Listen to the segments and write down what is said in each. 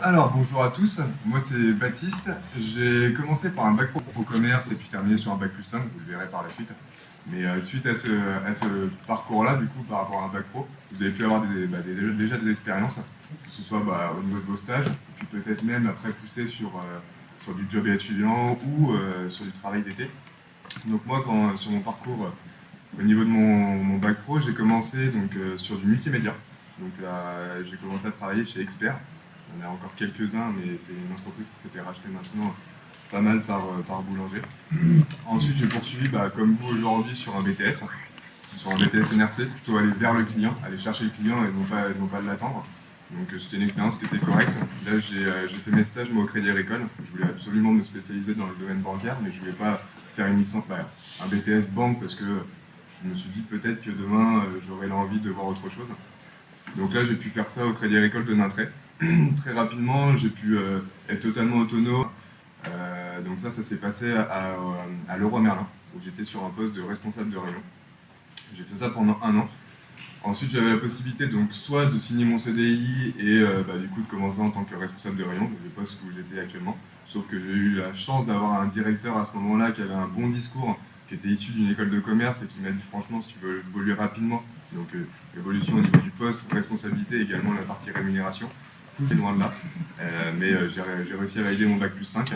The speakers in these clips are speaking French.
Alors, bonjour à tous, moi c'est Baptiste. J'ai commencé par un bac pro commerce et puis terminé sur un bac plus 5, vous le verrez par la suite. Mais suite à ce parcours-là, du coup, par rapport à un bac pro, vous avez pu avoir déjà des expériences, que ce soit au niveau de vos stages, et puis peut-être même après pousser sur du job étudiant ou sur du travail d'été. Donc moi, sur mon parcours au niveau de mon bac pro, j'ai commencé sur du multimédia. Donc j'ai commencé à travailler chez Expert. Il y en a encore quelques-uns, mais c'est une entreprise qui s'est fait racheter maintenant pas mal par Boulanger. Ensuite, j'ai poursuivi, comme vous aujourd'hui, sur un BTS NRC, plutôt aller vers le client, aller chercher le client et non pas l'attendre. Donc c'était une expérience qui était correcte. Là, j'ai fait mes stages moi, au Crédit Agricole. Je voulais absolument me spécialiser dans le domaine bancaire, mais je ne voulais pas faire une licence, un BTS banque, parce que je me suis dit peut-être que demain, j'aurais l'envie de voir autre chose. Donc là, j'ai pu faire ça au Crédit Agricole de Nintré. Très rapidement, j'ai pu être totalement autonome. Donc ça s'est passé à Leroy Merlin, où j'étais sur un poste de responsable de rayon. J'ai fait ça pendant 1 an. Ensuite, j'avais la possibilité donc soit de signer mon CDI et du coup de commencer en tant que responsable de rayon, le poste où j'étais actuellement. Sauf que j'ai eu la chance d'avoir un directeur à ce moment-là qui avait un bon discours, qui était issu d'une école de commerce et qui m'a dit franchement, si tu veux évoluer rapidement, donc évolution au niveau du poste, responsabilité, également la partie rémunération, j'ai loin de là. J'ai réussi à valider mon bac plus 5.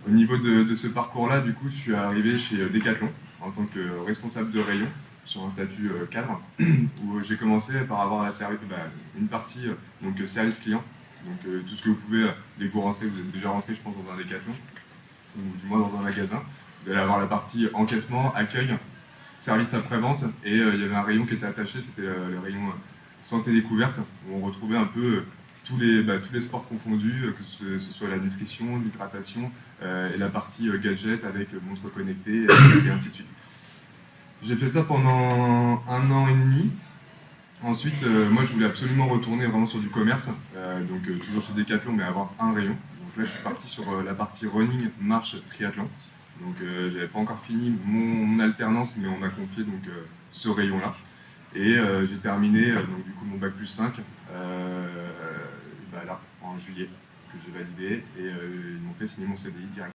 Au niveau de ce parcours-là, du coup, je suis arrivé chez Decathlon en tant que responsable de rayon sur un statut cadre, où j'ai commencé par avoir une partie service client. Donc tout ce que vous pouvez, dès que vous rentrez, vous êtes déjà rentré, je pense, dans un Decathlon, ou du moins dans un magasin. Vous allez avoir la partie encaissement, accueil, service après-vente, et il y avait un rayon qui était attaché, c'était le rayon santé découverte, où on retrouvait un peu tous les sports confondus, que ce soit la nutrition, l'hydratation, et la partie gadget avec montres connectées, et ainsi de suite. J'ai fait ça pendant 1 an et demi. Ensuite, moi, je voulais absolument retourner vraiment sur du commerce, toujours chez Decathlon, mais avoir un rayon. Donc là, je suis parti sur la partie running, marche, triathlon. Donc, j'avais pas encore fini mon alternance, mais on m'a confié ce rayon-là. Et j'ai terminé du coup mon bac plus 5 là, en juillet, que j'ai validé, et ils m'ont fait signer mon CDI direct.